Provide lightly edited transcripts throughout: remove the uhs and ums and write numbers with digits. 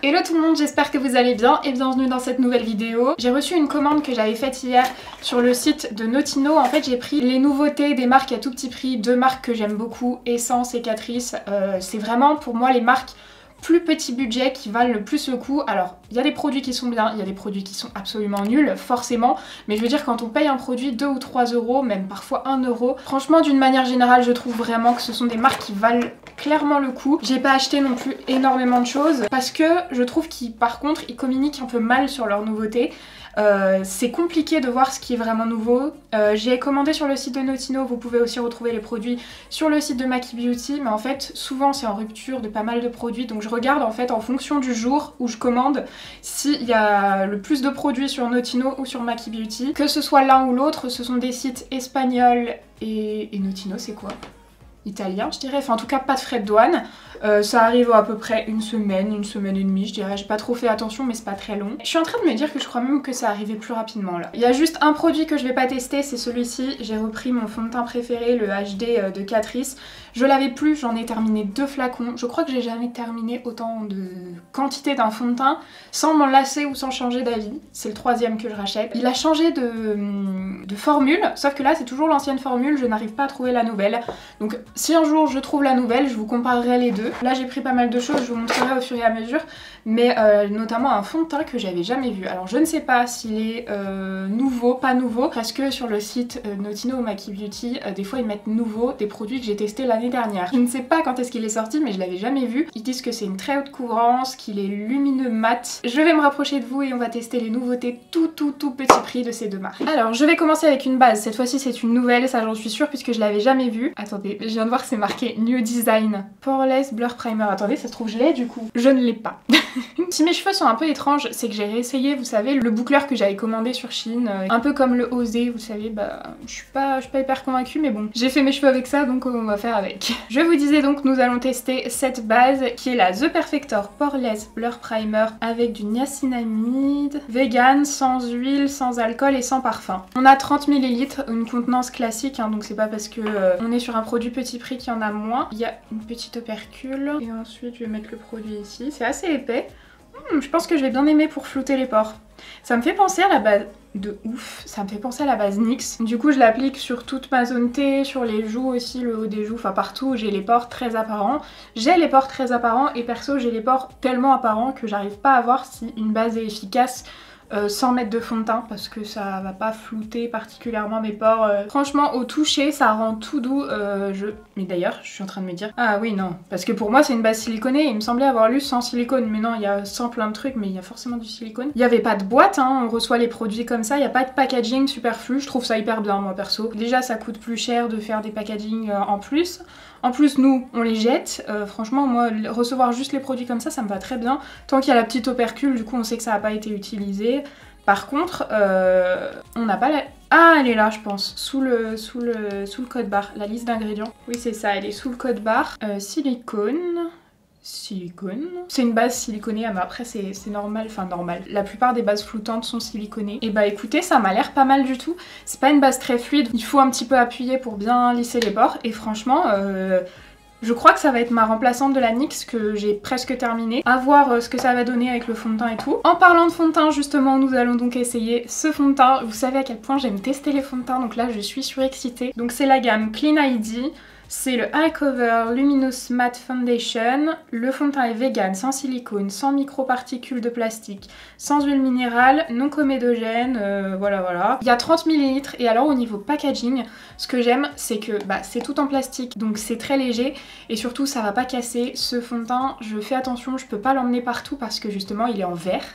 Hello tout le monde, j'espère que vous allez bien et bienvenue dans cette nouvelle vidéo. J'ai reçu une commande que j'avais faite hier sur le site de Notino. En fait j'ai pris les nouveautés des marques à tout petit prix, deux marques que j'aime beaucoup, Essence et Catrice. C'est vraiment pour moi les marques plus petit budget qui valent le plus le coup. Alors il y a des produits qui sont bien, il y a des produits qui sont absolument nuls forcément, mais je veux dire quand on paye un produit 2 ou 3 euros, même parfois 1 euro, franchement d'une manière générale je trouve vraiment que ce sont des marques qui valent clairement le coup. J'ai pas acheté non plus énormément de choses parce que je trouve qu'ils par contre ils communiquent un peu mal sur leurs nouveautés. C'est compliqué de voir ce qui est vraiment nouveau. J'ai commandé sur le site de Notino, vous pouvez aussi retrouver les produits sur le site de Maki Beauty, mais en fait souvent c'est en rupture de pas mal de produits, donc je regarde en fait en fonction du jour où je commande s'il y a le plus de produits sur Notino ou sur Maki Beauty. Que ce soit l'un ou l'autre, ce sont des sites espagnols et Notino c'est quoi ? Italien je dirais, enfin en tout cas pas de frais de douane. Ça arrive à peu près une semaine et demie je dirais, j'ai pas trop fait attention mais c'est pas très long. Je suis en train de me dire que je crois même que ça arrivait plus rapidement là. Il y a juste un produit que je vais pas tester, c'est celui-ci. J'ai repris mon fond de teint préféré, le HD de Catrice. Je l'avais plus, j'en ai terminé 2 flacons. Je crois que j'ai jamais terminé autant de quantité d'un fond de teint sans m'en lasser ou sans changer d'avis. C'est le 3e que je rachète. Il a changé de formule, sauf que là c'est toujours l'ancienne formule, je n'arrive pas à trouver la nouvelle. Donc si un jour je trouve la nouvelle, je vous comparerai les deux. Là j'ai pris pas mal de choses, je vous montrerai au fur et à mesure, mais notamment un fond de teint que j'avais jamais vu. Alors je ne sais pas s'il est nouveau, pas nouveau, parce que sur le site Notino ou Maki Beauty, des fois ils mettent nouveau des produits que j'ai testés l'année dernière. Je ne sais pas quand est-ce qu'il est sorti, mais je l'avais jamais vu. Ils disent que c'est une très haute couvrance, qu'il est lumineux mat. Je vais me rapprocher de vous et on va tester les nouveautés tout petit prix de ces deux marques. Alors je vais commencer avec une base, cette fois-ci c'est une nouvelle, ça j'en suis sûre puisque je l'avais jamais vue. Attendez, je viens de voir que c'est marqué New Design Poreless Blur Primer. Attendez, ça se trouve je l'ai du coup. Je ne l'ai pas. Si mes cheveux sont un peu étranges, c'est que j'ai réessayé, vous savez, le boucleur que j'avais commandé sur Shein, un peu comme le Osé, vous savez, bah je suis pas hyper convaincue, mais bon, j'ai fait mes cheveux avec ça, donc on va faire avec. Je vous disais donc, nous allons tester cette base qui est la The Perfector Poreless Blur Primer avec du niacinamide, vegan, sans huile, sans alcool et sans parfum. On a 30 ml, une contenance classique, hein, donc c'est pas parce que on est sur un produit petit prix qu'il y en a moins. Il y a une petite opercule et ensuite je vais mettre le produit ici. C'est assez épais. Je pense que je vais bien aimer pour flouter les pores. Ça me fait penser à la base de ouf, ça me fait penser à la base NYX. Du coup je l'applique sur toute ma zone T, sur les joues aussi, le haut des joues, enfin partout où j'ai les pores très apparents. J'ai les pores très apparents et perso j'ai les pores tellement apparents que j'arrive pas à voir si une base est efficace sans mettre de fond de teint parce que ça va pas flouter particulièrement mes pores. Franchement au toucher ça rend tout doux. Mais d'ailleurs je suis en train de me dire ah oui non, parce que pour moi c'est une base siliconée, il me semblait avoir lu sans silicone, mais non il y a sans plein de trucs, mais il y a forcément du silicone. Il y avait pas de boîte, hein, on reçoit les produits comme ça, il y a pas de packaging superflu, je trouve ça hyper bien moi perso. Déjà ça coûte plus cher de faire des packaging en plus. En plus nous on les jette, franchement moi recevoir juste les produits comme ça me va très bien. Tant qu'il y a la petite opercule du coup on sait que ça n'a pas été utilisé. Par contre on n'a pas la... Ah elle est là je pense, sous le code barre, la liste d'ingrédients. Oui c'est ça, elle est sous le code barre. Silicone... C'est une base siliconée, mais après c'est normal, enfin normal. La plupart des bases floutantes sont siliconées. Et bah écoutez, ça m'a l'air pas mal du tout. C'est pas une base très fluide, il faut un petit peu appuyer pour bien lisser les pores. Et franchement, je crois que ça va être ma remplaçante de la NYX que j'ai presque terminée. À voir ce que ça va donner avec le fond de teint et tout. En parlant de fond de teint justement, nous allons donc essayer ce fond de teint. Vous savez à quel point j'aime tester les fonds de teint, donc là je suis surexcitée. Donc c'est la gamme Clean ID. C'est le Eye Cover Luminous Matte Foundation. Le fond de teint est vegan, sans silicone, sans microparticules de plastique, sans huile minérale, non comédogène, voilà. Il y a 30 ml et alors au niveau packaging, ce que j'aime c'est que c'est tout en plastique, donc c'est très léger et surtout ça va pas casser. Ce fond de teint, je fais attention, je peux pas l'emmener partout parce que justement il est en verre,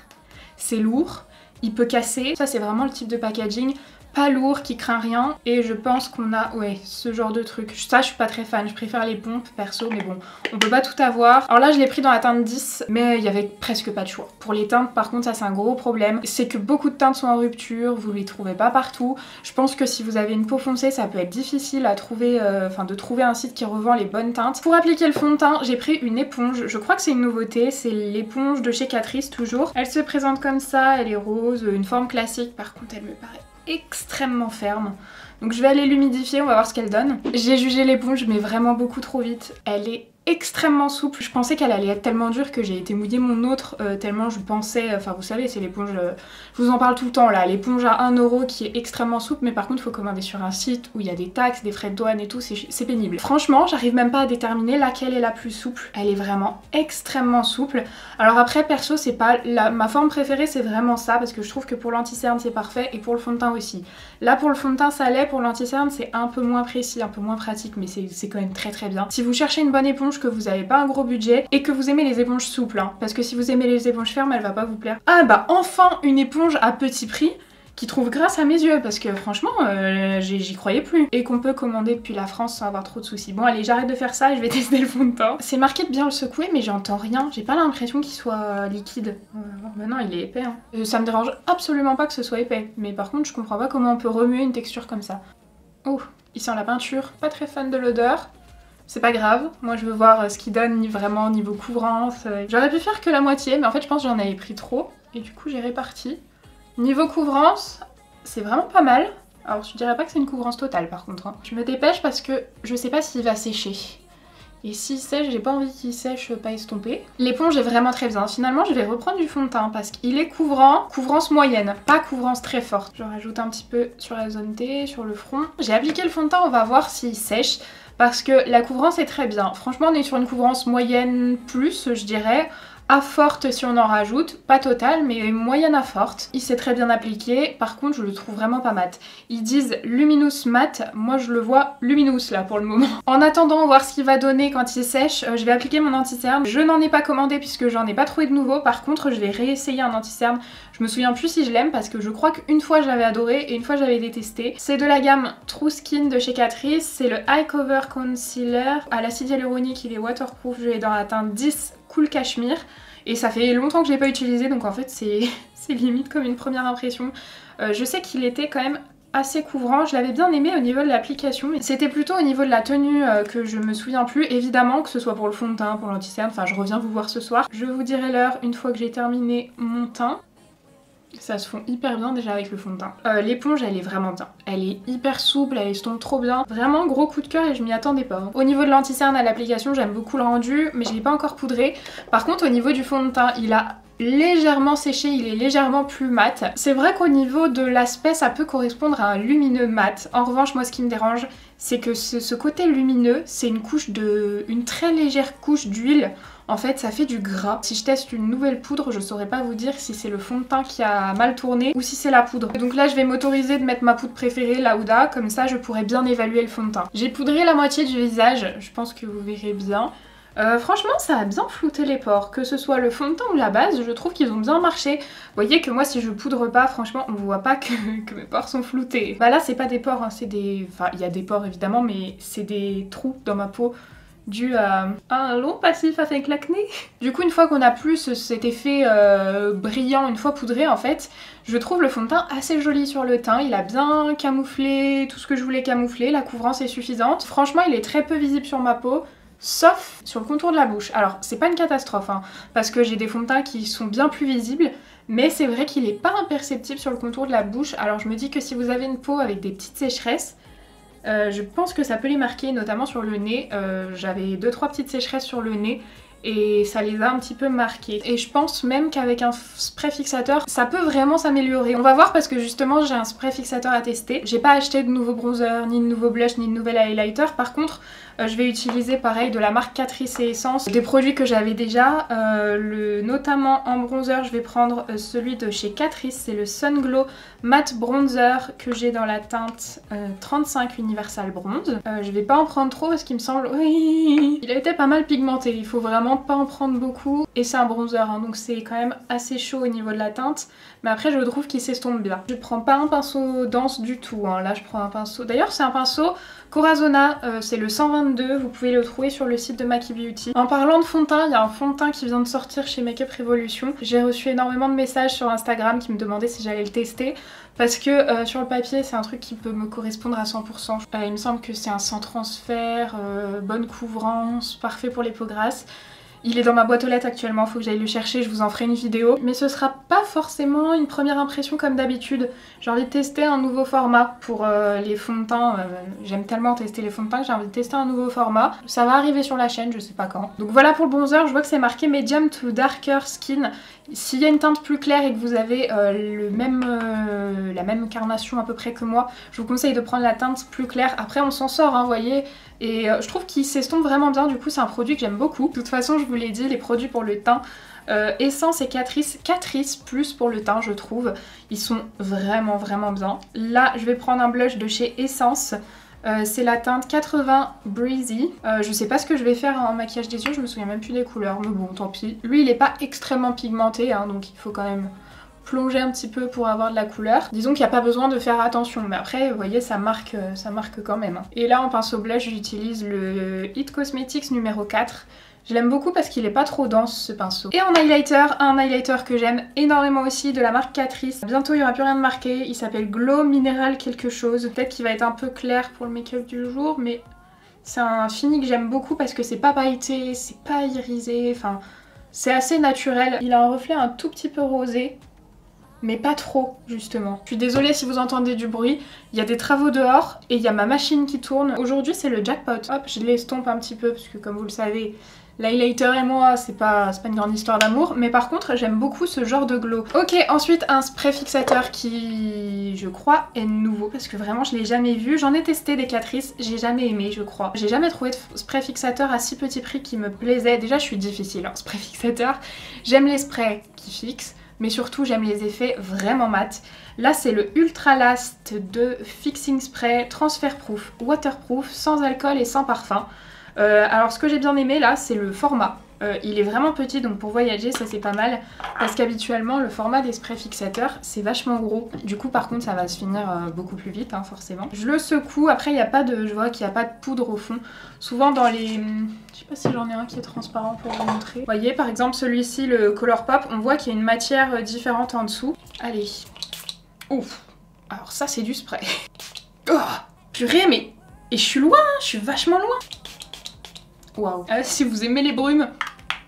c'est lourd, il peut casser. Ça c'est vraiment le type de packaging pas lourd, qui craint rien, et je pense qu'on a ce genre de truc. Ça je suis pas très fan, je préfère les pompes perso, mais bon, on peut pas tout avoir. Alors là je l'ai pris dans la teinte 10, mais il y avait presque pas de choix. Pour les teintes par contre ça c'est un gros problème, c'est que beaucoup de teintes sont en rupture, vous les trouvez pas partout. Je pense que si vous avez une peau foncée ça peut être difficile à trouver, de trouver un site qui revend les bonnes teintes. Pour appliquer le fond de teint j'ai pris une éponge, je crois que c'est une nouveauté, c'est l'éponge de chez Catrice toujours. Elle se présente comme ça, elle est rose, une forme classique, par contre elle me paraît extrêmement ferme. Donc je vais aller l'humidifier, on va voir ce qu'elle donne. J'ai jugé l'éponge mais vraiment beaucoup trop vite. Elle est extrêmement souple. Je pensais qu'elle allait être tellement dure que j'ai été mouiller mon autre tellement je pensais, enfin vous savez c'est l'éponge, je vous en parle tout le temps là, l'éponge à 1 € qui est extrêmement souple, mais par contre il faut commander sur un site où il y a des taxes, des frais de douane et tout, c'est pénible. Franchement j'arrive même pas à déterminer laquelle est la plus souple, elle est vraiment extrêmement souple. Alors après perso c'est pas ma forme préférée, c'est vraiment ça parce que je trouve que pour l'anti-cerne c'est parfait et pour le fond de teint aussi. Là pour le fond de teint ça l'est, pour l'anti-cerne c'est un peu moins précis, un peu moins pratique, mais c'est quand même très très bien. Si vous cherchez une bonne éponge, que vous avez pas un gros budget et que vous aimez les éponges souples, hein, parce que si vous aimez les éponges fermes elle va pas vous plaire. Ah bah enfin une éponge à petit prix qui trouve grâce à mes yeux, parce que franchement j'y croyais plus. Et qu'on peut commander depuis la France sans avoir trop de soucis. Bon allez j'arrête de faire ça et je vais tester le fond de teint. C'est marqué de bien le secouer mais j'entends rien, j'ai pas l'impression qu'il soit liquide. Maintenant il est épais hein. Ça me dérange absolument pas que ce soit épais, mais par contre je comprends pas comment on peut remuer une texture comme ça. Oh, il sent la peinture, pas très fan de l'odeur. C'est pas grave, moi je veux voir ce qu'il donne vraiment niveau couvrance. J'aurais pu faire que la moitié, mais en fait je pense que j'en avais pris trop, et du coup j'ai réparti. Niveau couvrance, c'est vraiment pas mal. Alors je dirais pas que c'est une couvrance totale par contre. Hein. Je me dépêche parce que je sais pas s'il va sécher. Et s'il sèche, j'ai pas envie qu'il sèche pas estompé. L'éponge est vraiment très bien. Finalement je vais reprendre du fond de teint parce qu'il est couvrant, couvrance moyenne, pas couvrance très forte. Je rajoute un petit peu sur la zone T, sur le front. J'ai appliqué le fond de teint, on va voir s'il sèche. Parce que la couvrance est très bien. Franchement on est sur une couvrance moyenne plus je dirais. À forte si on en rajoute, pas totale mais moyenne à forte. Il s'est très bien appliqué, par contre je le trouve vraiment pas mat. Ils disent luminous mat, moi je le vois luminous là pour le moment. En attendant voir ce qu'il va donner quand il sèche, je vais appliquer mon anti-cerne. Je n'en ai pas commandé puisque j'en ai pas trouvé de nouveau, par contre je vais réessayer un anti-cerne. Je me souviens plus si je l'aime parce que je crois qu'une fois j'avais adoré et une fois j'avais détesté. C'est de la gamme True Skin de chez Catrice, c'est le Eye Cover Concealer à l'acide hyaluronique, il est waterproof, je l'ai dans la teinte 10 Cool Cashmere. Et ça fait longtemps que je l'ai pas utilisé donc en fait c'est limite comme une première impression. Je sais qu'il était quand même assez couvrant, je l'avais bien aimé au niveau de l'application, mais c'était plutôt au niveau de la tenue que je me souviens plus, évidemment que ce soit pour le fond de teint, pour l'anti-cerne, enfin je reviens vous voir ce soir. Je vous dirai l'heure une fois que j'ai terminé mon teint. Ça se fond hyper bien déjà avec le fond de teint. L'éponge elle est vraiment bien. Elle est hyper souple, elle estompe trop bien. Vraiment gros coup de cœur et je m'y attendais pas. Hein. Au niveau de l'anti-cerne à l'application j'aime beaucoup le rendu mais je l'ai pas encore poudré. Par contre au niveau du fond de teint il a légèrement séché, il est légèrement plus mat. C'est vrai qu'au niveau de l'aspect ça peut correspondre à un lumineux mat. En revanche moi ce qui me dérange c'est que ce côté lumineux c'est une très légère couche d'huile. En fait ça fait du gras. Si je teste une nouvelle poudre je saurais pas vous dire si c'est le fond de teint qui a mal tourné ou si c'est la poudre. Donc là je vais m'autoriser de mettre ma poudre préférée, la Huda, comme ça je pourrais bien évaluer le fond de teint. J'ai poudré la moitié du visage, je pense que vous verrez bien. Franchement ça a bien flouté les pores, que ce soit le fond de teint ou la base, je trouve qu'ils ont bien marché. Vous voyez que moi si je poudre pas, franchement on voit pas que mes pores sont floutés. Bah là c'est pas des pores, hein, c'est des... Enfin il y a des pores évidemment mais c'est des trous dans ma peau. Dû à un long passif avec l'acné. Du coup une fois qu'on a plus cet effet brillant une fois poudré en fait, je trouve le fond de teint assez joli sur le teint, il a bien camouflé tout ce que je voulais camoufler, la couvrance est suffisante. Franchement il est très peu visible sur ma peau, sauf sur le contour de la bouche. Alors c'est pas une catastrophe hein, parce que j'ai des fonds de teint qui sont bien plus visibles, mais c'est vrai qu'il est pas imperceptible sur le contour de la bouche. Alors je me dis que si vous avez une peau avec des petites sécheresses, je pense que ça peut les marquer, notamment sur le nez. J'avais 2-3 petites sécheresses sur le nez et ça les a un petit peu marquées. Et je pense même qu'avec un spray fixateur, ça peut vraiment s'améliorer. On va voir parce que justement j'ai un spray fixateur à tester. J'ai pas acheté de nouveau bronzer, ni de nouveau blush, ni de nouvel highlighter. Par contre, je vais utiliser pareil de la marque Catrice et Essence, des produits que j'avais déjà. Notamment en bronzer, je vais prendre celui de chez Catrice, c'est le Sun Glow Matte Bronzer que j'ai dans la teinte 35 Universal Bronze. Je vais pas en prendre trop parce qu'il me semble... Oui, il a été pas mal pigmenté, il faut vraiment pas en prendre beaucoup. Et c'est un bronzer, hein, donc c'est quand même assez chaud au niveau de la teinte. Mais après je trouve qu'il s'estompe bien. Je prends pas un pinceau dense du tout, hein. Là je prends un pinceau... D'ailleurs c'est un pinceau Corazona, c'est le 122, vous pouvez le trouver sur le site de Maki Beauty. En parlant de fond de teint, il y a un fond de teint qui vient de sortir chez Makeup Revolution. J'ai reçu énormément de messages sur Instagram qui me demandaient si j'allais le tester. Parce que sur le papier c'est un truc qui peut me correspondre à 100%. Il me semble que c'est un sans transfert, bonne couvrance, parfait pour les peaux grasses. Il est dans ma boîte aux lettres actuellement, faut que j'aille le chercher, je vous en ferai une vidéo. Mais ce sera pas forcément une première impression comme d'habitude. J'ai envie de tester un nouveau format pour les fonds de teint. J'aime tellement tester les fonds de teint que j'ai envie de tester un nouveau format. Ça va arriver sur la chaîne, je sais pas quand. Donc voilà pour le bronzer, je vois que c'est marqué Medium to Darker Skin. S'il y a une teinte plus claire et que vous avez la même carnation à peu près que moi, je vous conseille de prendre la teinte plus claire. Après on s'en sort, hein, vous voyez. Et je trouve qu'il s'estompe vraiment bien, du coup c'est un produit que j'aime beaucoup. De toute façon je vous l'ai dit, les produits pour le teint, Essence et Catrice plus pour le teint je trouve, ils sont vraiment bien. Là je vais prendre un blush de chez Essence. C'est la teinte 80 Breezy. Je sais pas ce que je vais faire en maquillage des yeux, je me souviens même plus des couleurs, mais bon tant pis. Lui il est pas extrêmement pigmenté, hein, donc il faut quand même plonger un petit peu pour avoir de la couleur. Disons qu'il n'y a pas besoin de faire attention, mais après vous voyez ça marque quand même. Hein. Et là en pinceau blush j'utilise le It Cosmetics numéro 4. Je l'aime beaucoup parce qu'il est pas trop dense ce pinceau. Et en highlighter, un highlighter que j'aime énormément aussi de la marque Catrice. Bientôt il n'y aura plus rien de marqué, il s'appelle Glow Mineral quelque chose. Peut-être qu'il va être un peu clair pour le make-up du jour, mais c'est un fini que j'aime beaucoup parce que c'est pas pailleté, c'est pas irisé, enfin c'est assez naturel. Il a un reflet un tout petit peu rosé, mais pas trop justement. Je suis désolée si vous entendez du bruit, il y a des travaux dehors et il y a ma machine qui tourne. Aujourd'hui c'est le jackpot. Hop, je l'estompe un petit peu parce que comme vous le savez, l'highlighter et moi c'est pas une grande histoire d'amour, mais par contre j'aime beaucoup ce genre de glow. Ok, ensuite un spray fixateur qui je crois est nouveau parce que vraiment je l'ai jamais vu. J'en ai testé des Catrice, j'ai jamais aimé je crois. J'ai jamais trouvé de spray fixateur à si petit prix qui me plaisait. Déjà je suis difficile en spray fixateur, j'aime les sprays qui fixent, mais surtout j'aime les effets vraiment mat. Là c'est le Ultra Last de Fixing Spray Transfer Proof, Waterproof, sans alcool et sans parfum. Alors ce que j'ai bien aimé là c'est le format. Il est vraiment petit donc pour voyager ça c'est pas mal parce qu'habituellement le format des sprays fixateurs c'est vachement gros. Du coup par contre ça va se finir beaucoup plus vite hein, forcément. Je le secoue, après il y a pas de, je vois qu'il n'y a pas de poudre au fond. Souvent dans les... Je sais pas si j'en ai un qui est transparent pour vous montrer. Vous voyez par exemple celui-ci le Colourpop, on voit qu'il y a une matière différente en dessous. Allez. Ouf. Alors ça c'est du spray. Oh purée mais... Et je suis loin, je suis vachement loin. Waouh. Si vous aimez les brumes,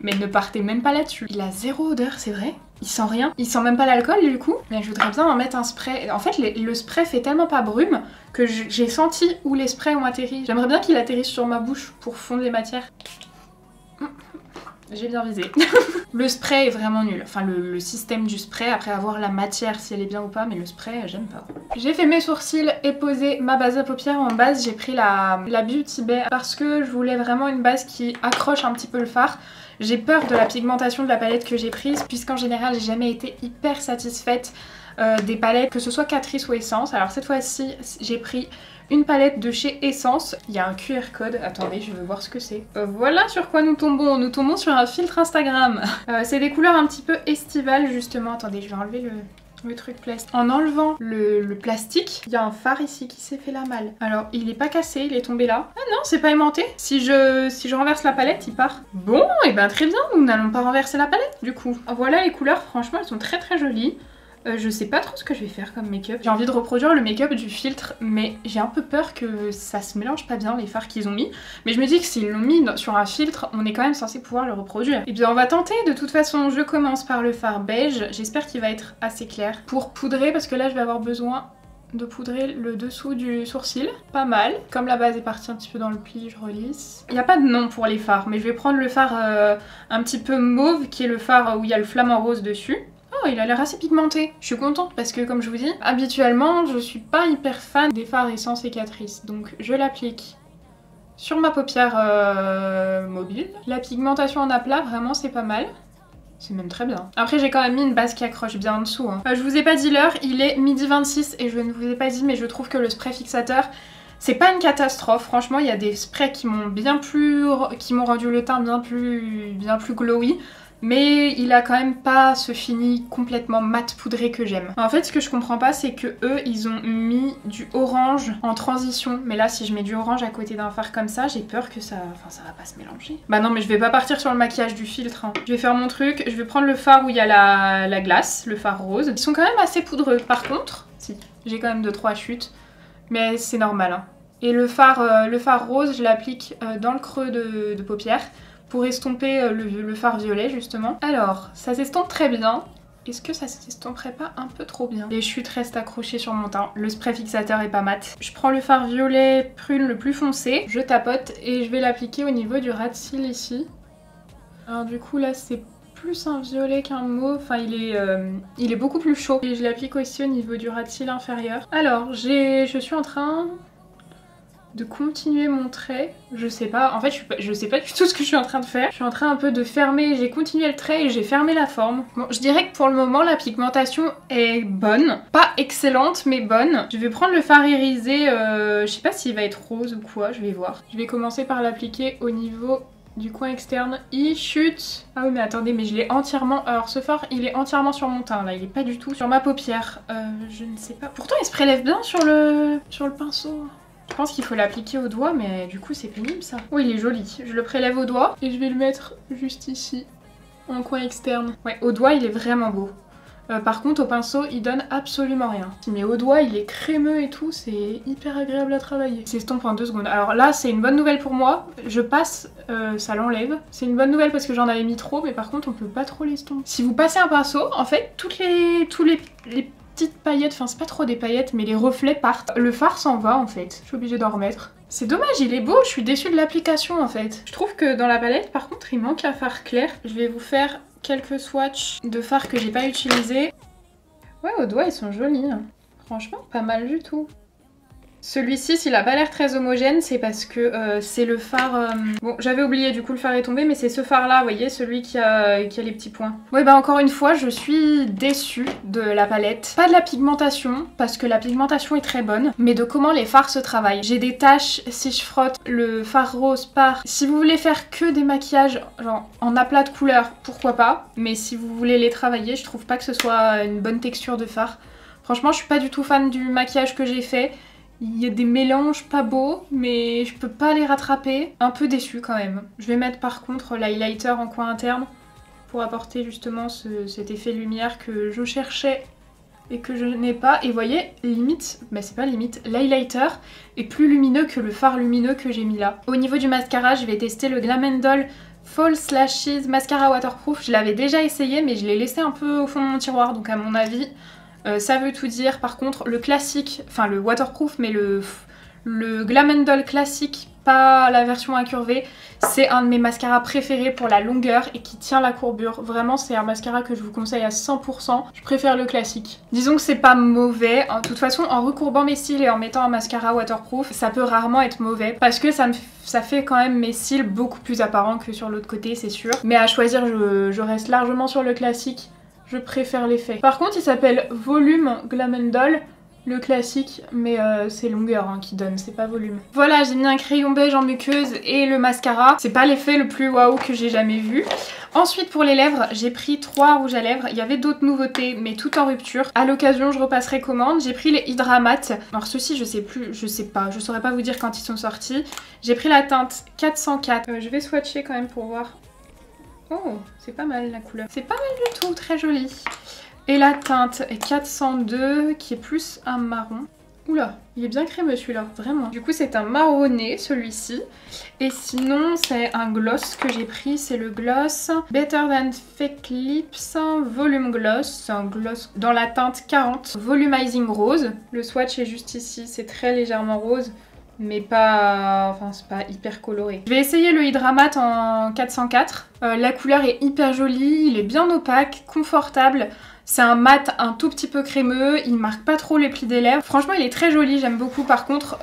mais ne partez même pas là-dessus. Il a zéro odeur, c'est vrai. Il sent rien. Il sent même pas l'alcool du coup. Mais je voudrais bien en mettre un spray. En fait, le spray fait tellement pas brume que j'ai senti où les sprays ont atterri. J'aimerais bien qu'il atterrisse sur ma bouche pour fondre les matières. J'ai bien visé. Le spray est vraiment nul. Enfin, le système du spray, après avoir la matière si elle est bien ou pas, mais le spray, j'aime pas. J'ai fait mes sourcils et posé ma base à paupières en base. J'ai pris la Beauty Bay parce que je voulais vraiment une base qui accroche un petit peu le fard. J'ai peur de la pigmentation de la palette que j'ai prise, puisqu'en général, j'ai jamais été hyper satisfaite des palettes, que ce soit Catrice ou Essence. Alors cette fois-ci, j'ai pris une palette de chez Essence. Il y a un QR code. Attendez, je veux voir ce que c'est. Voilà sur quoi nous tombons. Nous tombons sur un filtre Instagram. C'est des couleurs un petit peu estivales justement. Attendez, je vais enlever le truc plastique. En enlevant le plastique, il y a un fard ici qui s'est fait la malle. Alors, il est pas cassé, il est tombé là. Ah non, c'est pas aimanté. Si je renverse la palette, il part. Bon, et ben très bien, nous n'allons pas renverser la palette du coup. Voilà les couleurs, franchement, elles sont très jolies. Je sais pas trop ce que je vais faire comme make-up. J'ai envie de reproduire le make-up du filtre, mais j'ai un peu peur que ça se mélange pas bien les fards qu'ils ont mis. Mais je me dis que s'ils l'ont mis sur un filtre, on est quand même censé pouvoir le reproduire. Et bien on va tenter, de toute façon je commence par le fard beige. J'espère qu'il va être assez clair pour poudrer, parce que là je vais avoir besoin de poudrer le dessous du sourcil. Pas mal. Comme la base est partie un petit peu dans le pli, je relisse. Il n'y a pas de nom pour les fards, mais je vais prendre le fard un petit peu mauve, qui est le fard où il y a le flamant rose dessus. Oh, il a l'air assez pigmenté. Je suis contente parce que comme je vous dis, habituellement je suis pas hyper fan des fards Essence et Catrice. Donc je l'applique sur ma paupière mobile. La pigmentation en aplat, vraiment c'est pas mal. C'est même très bien. Après j'ai quand même mis une base qui accroche bien en dessous. Hein. Je vous ai pas dit l'heure, il est 12h26 et je ne vous ai pas dit, mais je trouve que le spray fixateur, c'est pas une catastrophe. Franchement, il y a des sprays qui m'ont rendu le teint bien plus glowy. Mais il a quand même pas ce fini complètement mat poudré que j'aime. En fait, ce que je comprends pas, c'est que eux, ils ont mis du orange en transition. Mais là, si je mets du orange à côté d'un fard comme ça, j'ai peur que ça va pas se mélanger. Bah non, mais je vais pas partir sur le maquillage du filtre. Hein. Je vais faire mon truc. Je vais prendre le fard où il y a la glace, le fard rose. Ils sont quand même assez poudreux. Par contre, si, j'ai quand même 2-3 chutes. Mais c'est normal. Hein. Et le fard rose, je l'applique dans le creux de paupière, pour estomper le fard violet justement. Alors, ça s'estompe très bien. Est-ce que ça s'estomperait pas un peu trop bien? Les chutes restent accrochées sur mon teint. Le spray fixateur est pas mat. Je prends le fard violet prune le plus foncé. Je tapote et je vais l'appliquer au niveau du ras de cils ici. Alors du coup là c'est plus un violet qu'un mauve. Enfin il est beaucoup plus chaud. Et je l'applique aussi au niveau du ras de cils inférieur. Alors je suis en train de continuer mon trait, je sais pas, en fait je sais pas du tout ce que je suis en train de faire. Je suis en train un peu de fermer, j'ai continué le trait et j'ai fermé la forme. Bon, je dirais que pour le moment la pigmentation est bonne, pas excellente mais bonne. Je vais prendre le fard irisé, je sais pas s'il va être rose ou quoi, je vais voir. Je vais commencer par l'appliquer au niveau du coin externe. Il chute. Ah oui mais attendez, mais je l'ai entièrement... Alors ce fard il est entièrement sur mon teint là, il est pas du tout sur ma paupière. Je ne sais pas. Pourtant il se prélève bien sur le pinceau. Je pense qu'il faut l'appliquer au doigt, mais du coup c'est pénible ça. Oui, il est joli. Je le prélève au doigt et je vais le mettre juste ici, en coin externe. Ouais, au doigt il est vraiment beau. Par contre au pinceau il donne absolument rien. Mais au doigt il est crémeux et tout, c'est hyper agréable à travailler. Il s'estompe en 2 secondes. Alors là c'est une bonne nouvelle pour moi, je passe, ça l'enlève. C'est une bonne nouvelle parce que j'en avais mis trop, mais par contre on peut pas trop l'estomper. Si vous passez un pinceau, en fait tous les petites paillettes, enfin c'est pas trop des paillettes mais les reflets partent. Le fard s'en va en fait, je suis obligée d'en remettre. C'est dommage, il est beau, je suis déçue de l'application en fait. Je trouve que dans la palette par contre il manque un fard clair. Je vais vous faire quelques swatchs de fard que j'ai pas utilisé. Ouais, au doigt ils sont jolis, hein. Franchement pas mal du tout. Celui-ci, s'il a pas l'air très homogène, c'est parce que c'est le fard... Bon, j'avais oublié, du coup le fard est tombé, mais c'est ce fard-là, vous voyez, celui qui a les petits points. Ouais, bah encore une fois, je suis déçue de la palette. Pas de la pigmentation, parce que la pigmentation est très bonne, mais de comment les fards se travaillent. J'ai des taches si je frotte, le fard rose part. Si vous voulez faire que des maquillages, genre en aplat de couleurs, pourquoi pas, mais si vous voulez les travailler, je trouve pas que ce soit une bonne texture de fard. Franchement, je suis pas du tout fan du maquillage que j'ai fait. Il y a des mélanges pas beaux, mais je peux pas les rattraper. Un peu déçue quand même. Je vais mettre par contre l'highlighter en coin interne pour apporter justement cet effet lumière que je cherchais et que je n'ai pas. Et vous voyez, limite, bah c'est pas limite, l'highlighter est plus lumineux que le fard lumineux que j'ai mis là. Au niveau du mascara, je vais tester le Glam & Doll Fall Lashes Mascara Waterproof. Je l'avais déjà essayé, mais je l'ai laissé un peu au fond de mon tiroir, donc à mon avis... ça veut tout dire. Par contre le classique, enfin le waterproof, mais le Glam & Doll classique, pas la version incurvée, c'est un de mes mascaras préférés pour la longueur et qui tient la courbure. Vraiment c'est un mascara que je vous conseille à 100%. Je préfère le classique. Disons que c'est pas mauvais. De toute façon en recourbant mes cils et en mettant un mascara waterproof, ça peut rarement être mauvais parce que ça fait quand même mes cils beaucoup plus apparents que sur l'autre côté, c'est sûr. Mais à choisir, je reste largement sur le classique. Je préfère l'effet. Par contre il s'appelle Volume Glam & Doll, le classique, mais c'est longueur hein, qui donne, c'est pas volume. Voilà, j'ai mis un crayon beige en muqueuse et le mascara. C'est pas l'effet le plus waouh que j'ai jamais vu. Ensuite pour les lèvres, j'ai pris 3 rouges à lèvres. Il y avait d'autres nouveautés mais tout en rupture. À l'occasion je repasserai commande. J'ai pris les Hydra Matte. Alors ceux-ci je sais plus, je sais pas, je saurais pas vous dire quand ils sont sortis. J'ai pris la teinte 404. Je vais swatcher quand même pour voir. Oh, c'est pas mal la couleur. C'est pas mal du tout, très joli. Et la teinte 402 qui est plus un marron. Oula, il est bien crémeux celui-là, vraiment. Du coup c'est un marronné celui-ci. Et sinon c'est un gloss que j'ai pris, c'est le gloss Better Than Fake Lips Volume Gloss. C'est un gloss dans la teinte 40 Volumizing Rose. Le swatch est juste ici, c'est très légèrement rose. Mais pas... enfin c'est pas hyper coloré. Je vais essayer le Hydra Matte en 404. La couleur est hyper jolie, il est bien opaque, confortable. C'est un mat un tout petit peu crémeux, il marque pas trop les plis des lèvres. Franchement il est très joli, j'aime beaucoup. Par contre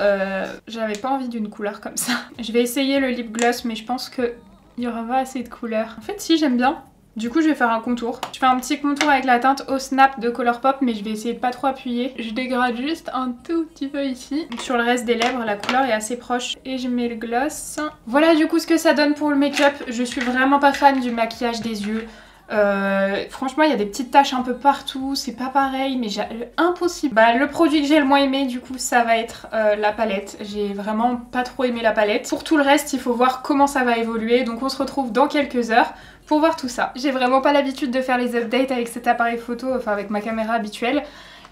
j'avais pas envie d'une couleur comme ça. Je vais essayer le lip gloss mais je pense qu'il y aura pas assez de couleurs. En fait si, j'aime bien. Du coup je vais faire un contour. Je fais un petit contour avec la teinte Au Snap de Colourpop mais je vais essayer de pas trop appuyer. Je dégrade juste un tout petit peu ici. Sur le reste des lèvres la couleur est assez proche et je mets le gloss. Voilà du coup ce que ça donne pour le make-up. Je suis vraiment pas fan du maquillage des yeux. Franchement il y a des petites taches un peu partout, c'est pas pareil mais impossible. Bah, le produit que j'ai le moins aimé du coup ça va être la palette. J'ai vraiment pas trop aimé la palette. Pour tout le reste il faut voir comment ça va évoluer, donc on se retrouve dans quelques heures pour voir tout ça. J'ai vraiment pas l'habitude de faire les updates avec cet appareil photo, enfin avec ma caméra habituelle.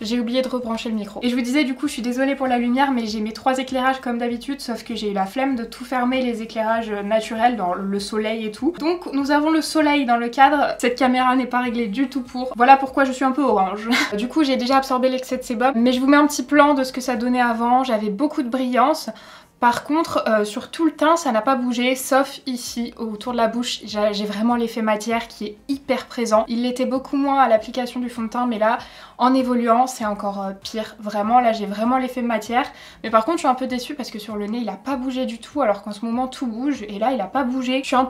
j'ai oublié de rebrancher le micro. Et je vous disais du coup je suis désolée pour la lumière mais j'ai mes 3 éclairages comme d'habitude sauf que j'ai eu la flemme de tout fermer les éclairages naturels dans le soleil et tout. Donc nous avons le soleil dans le cadre, cette caméra n'est pas réglée du tout pour. Voilà pourquoi je suis un peu orange. Du coup j'ai déjà absorbé l'excès de sébum mais je vous mets un petit plan de ce que ça donnait avant, j'avais beaucoup de brillance. Par contre, sur tout le teint, ça n'a pas bougé, sauf ici, autour de la bouche, j'ai vraiment l'effet matière qui est hyper présent. Il l'était beaucoup moins à l'application du fond de teint, mais là, en évoluant, c'est encore pire. Vraiment, là, j'ai vraiment l'effet matière. Mais par contre, je suis un peu déçue parce que sur le nez, il a pas bougé du tout, alors qu'en ce moment, tout bouge, et là, il a pas bougé. Je suis un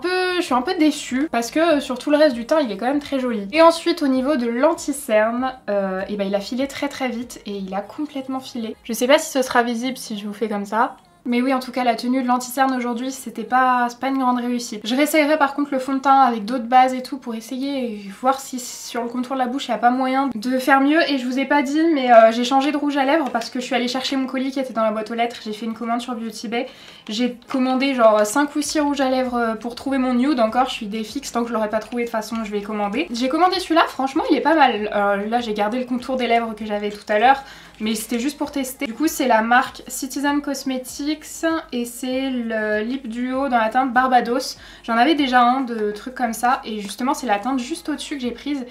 peu déçue, parce que sur tout le reste du teint, il est quand même très joli. Et ensuite, au niveau de l'anti-cerne, et ben, il a filé très vite, et il a complètement filé. Je sais pas si ce sera visible si je vous fais comme ça. Mais oui, en tout cas, la tenue de l'anti-cerne aujourd'hui, c'est pas une grande réussite. Je réessayerai par contre le fond de teint avec d'autres bases et tout pour essayer et voir si sur le contour de la bouche, il n'y a pas moyen de faire mieux. Et je vous ai pas dit, mais j'ai changé de rouge à lèvres parce que je suis allée chercher mon colis qui était dans la boîte aux lettres. J'ai fait une commande sur Beauty Bay. J'ai commandé genre 5 ou 6 rouges à lèvres pour trouver mon nude. Encore, je suis des fixes, tant que je l'aurais pas trouvé de toute façon, je vais commander. J'ai commandé celui-là, franchement, il est pas mal. Là, j'ai gardé le contour des lèvres que j'avais tout à l'heure. Mais c'était juste pour tester. Du coup c'est la marque Citizen Cosmetics et c'est le lip duo dans la teinte Barbados. J'en avais déjà un de trucs comme ça et justement c'est la teinte juste au-dessus que j'ai prise.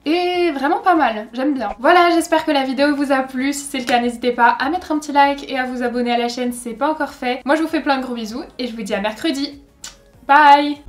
Et vraiment pas mal, j'aime bien. Voilà, j'espère que la vidéo vous a plu. Si c'est le cas, n'hésitez pas à mettre un petit like et à vous abonner à la chaîne si c'est pas encore fait. Moi je vous fais plein de gros bisous et je vous dis à mercredi. Bye!